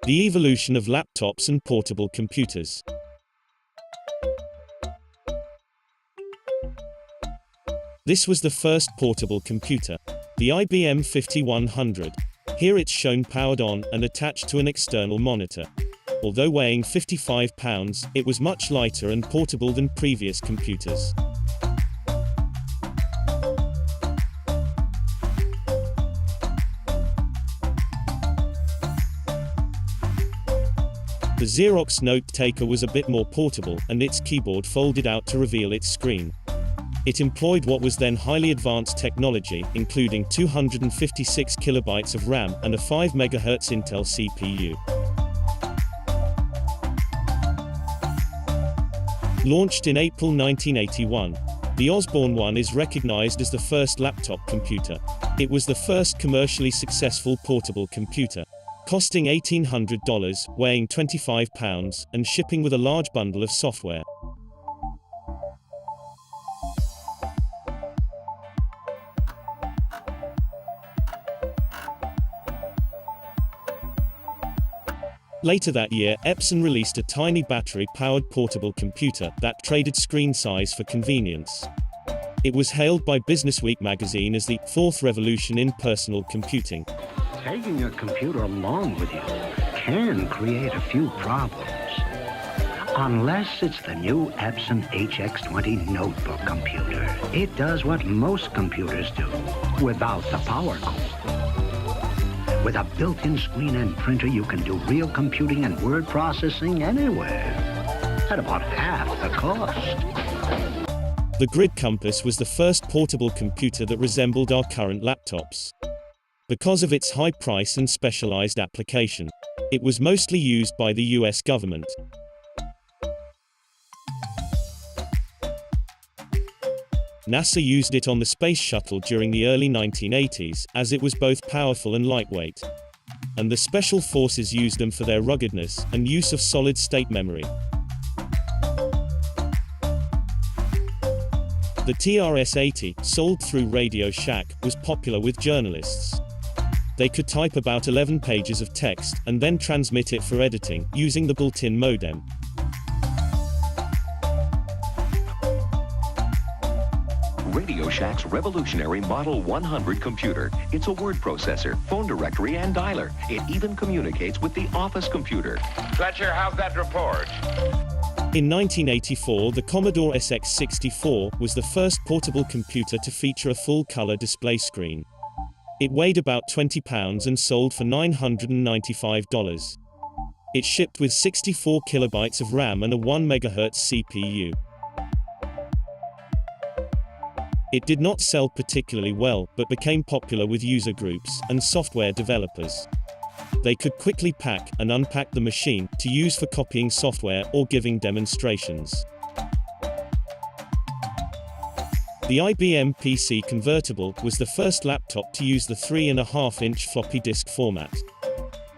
The evolution of laptops and portable computers. This was the first portable computer, the IBM 5100. Here it's shown powered on and attached to an external monitor. Although weighing 55 pounds, it was much lighter and portable than previous computers. The Xerox Note Taker was a bit more portable, and its keyboard folded out to reveal its screen. It employed what was then highly advanced technology, including 256 kilobytes of RAM and a 5 MHz Intel CPU. Launched in April 1981, the Osborne One is recognized as the first laptop computer. It was the first commercially successful portable computer, costing $1,800, weighing 25 pounds, and shipping with a large bundle of software. Later that year, Epson released a tiny battery-powered portable computer that traded screen size for convenience. It was hailed by Businessweek magazine as the fourth revolution in personal computing. Taking a computer along with you can create a few problems. Unless it's the new Epson HX20 notebook computer. It does what most computers do, without the power cord. With a built-in screen and printer, you can do real computing and word processing anywhere, at about half the cost. The Grid Compass was the first portable computer that resembled our current laptops. Because of its high price and specialized application, it was mostly used by the US government. NASA used it on the Space Shuttle during the early 1980s, as it was both powerful and lightweight. And the Special Forces used them for their ruggedness and use of solid-state memory. The TRS-80, sold through Radio Shack, was popular with journalists. They could type about 11 pages of text, and then transmit it for editing, using the built-in modem. Radio Shack's revolutionary Model 100 computer. It's a word processor, phone directory, and dialer. It even communicates with the office computer. Fletcher, how's that report? In 1984, the Commodore SX64 was the first portable computer to feature a full-color display screen. It weighed about 20 pounds and sold for $995. It shipped with 64 kilobytes of RAM and a 1 MHz CPU. It did not sell particularly well, but became popular with user groups and software developers. They could quickly pack and unpack the machine to use for copying software or giving demonstrations. The IBM PC Convertible was the first laptop to use the 3.5-inch floppy disk format,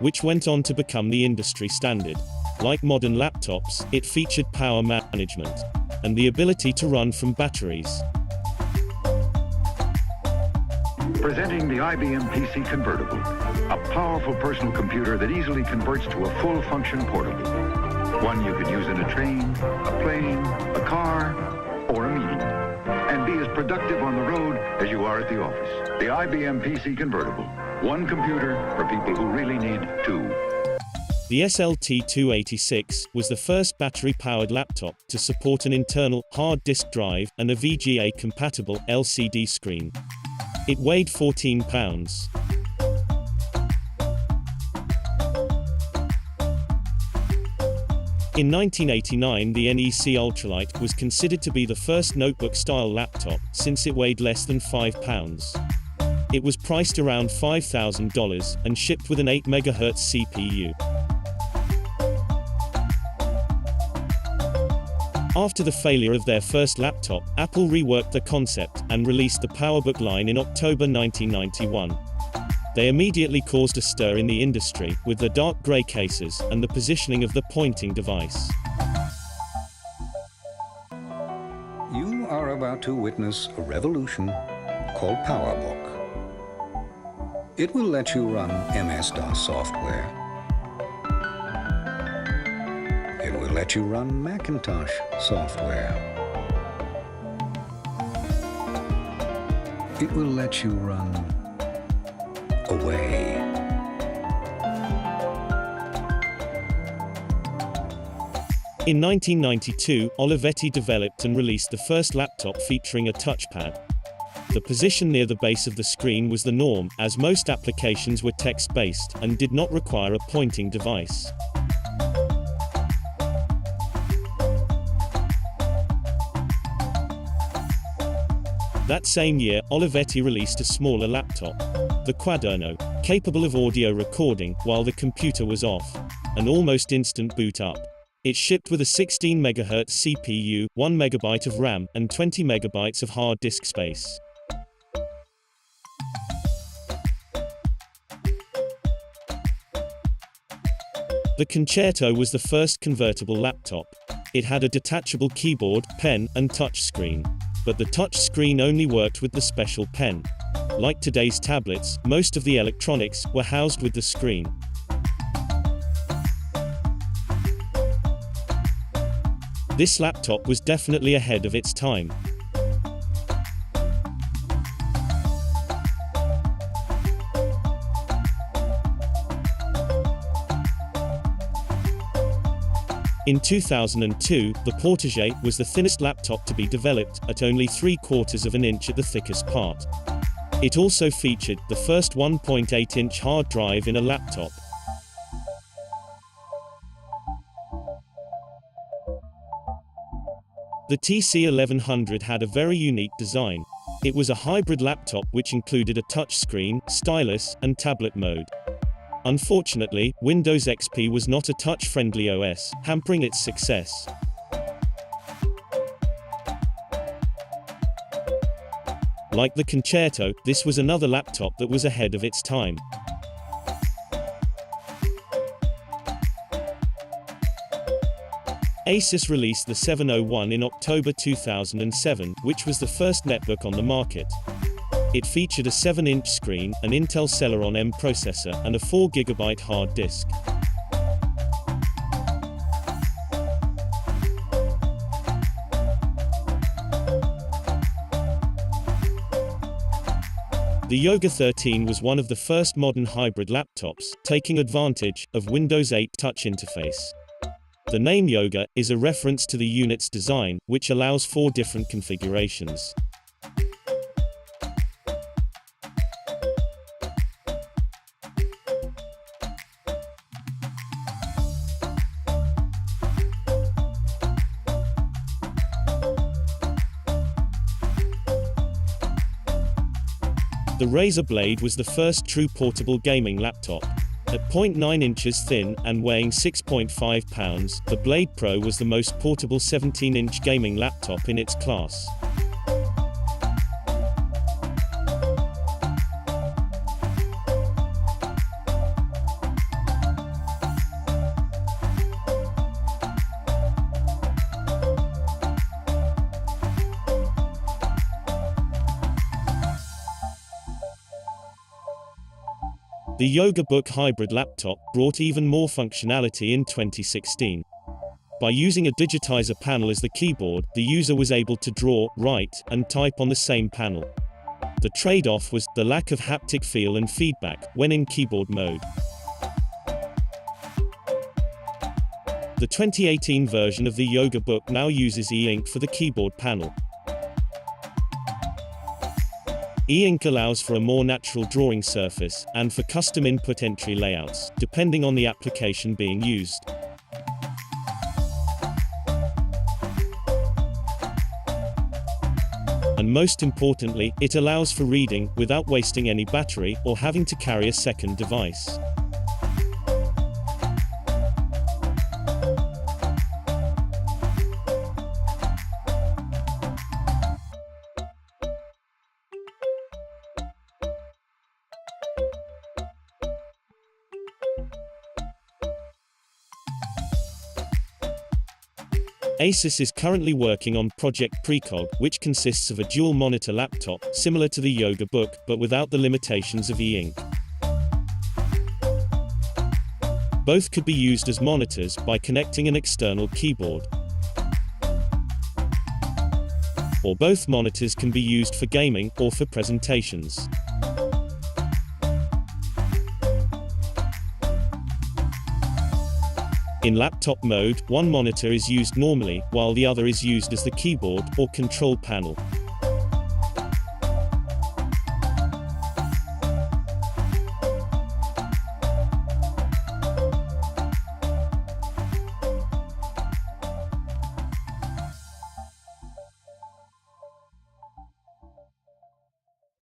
which went on to become the industry standard. Like modern laptops, it featured power management and the ability to run from batteries. Presenting the IBM PC Convertible, a powerful personal computer that easily converts to a full-function portable. One you could use in a train, a plane, a car, or a meeting, and be as productive on the road as you are at the office. The IBM PC Convertible, one computer for people who really need two. The SLT-286 was the first battery-powered laptop to support an internal hard disk drive and a VGA-compatible LCD screen. It weighed 14 pounds. In 1989, the NEC Ultralight was considered to be the first notebook-style laptop, since it weighed less than 5 pounds. It was priced around $5,000 and shipped with an 8 MHz CPU. After the failure of their first laptop, Apple reworked the concept and released the PowerBook line in October 1991. They immediately caused a stir in the industry, with the dark gray cases and the positioning of the pointing device. You are about to witness a revolution called PowerBook. It will let you run MS-DOS software let you run Macintosh software. It will let you run away. In 1992, Olivetti developed and released the first laptop featuring a touchpad. The position near the base of the screen was the norm, as most applications were text-based and did not require a pointing device. That same year, Olivetti released a smaller laptop, the Quaderno, capable of audio recording while the computer was off, an almost instant boot up. It shipped with a 16 MHz CPU, 1 MB of RAM, and 20 MB of hard disk space. The Concerto was the first convertible laptop. It had a detachable keyboard, pen, and touch screen. But the touch screen only worked with the special pen. Like today's tablets, most of the electronics were housed with the screen. This laptop was definitely ahead of its time. In 2002, the Portage was the thinnest laptop to be developed, at only 3/4 of an inch at the thickest part. It also featured the first 1.8-inch hard drive in a laptop. The TC1100 had a very unique design. It was a hybrid laptop which included a touchscreen, stylus, and tablet mode. Unfortunately, Windows XP was not a touch-friendly OS, hampering its success. Like the Concerto, this was another laptop that was ahead of its time. Asus released the 701 in October 2007, which was the first netbook on the market. It featured a 7-inch screen, an Intel Celeron M processor, and a 4 GB hard disk. The Yoga 13 was one of the first modern hybrid laptops, taking advantage of Windows 8 touch interface. The name Yoga is a reference to the unit's design, which allows 4 different configurations. The Razer Blade was the first true portable gaming laptop. At 0.9 inches thin and weighing 6.5 pounds, the Blade Pro was the most portable 17-inch gaming laptop in its class. The Yoga Book hybrid laptop brought even more functionality in 2016. By using a digitizer panel as the keyboard, the user was able to draw, write, and type on the same panel. The trade-off was the lack of haptic feel and feedback when in keyboard mode. The 2018 version of the Yoga Book now uses e-ink for the keyboard panel. E-ink allows for a more natural drawing surface, and for custom input entry layouts, depending on the application being used. And most importantly, it allows for reading, without wasting any battery, or having to carry a second device. Asus is currently working on Project Precog, which consists of a dual-monitor laptop, similar to the Yoga Book, but without the limitations of e-ink. Both could be used as monitors by connecting an external keyboard. Or both monitors can be used for gaming or for presentations. In laptop mode, one monitor is used normally, while the other is used as the keyboard or control panel.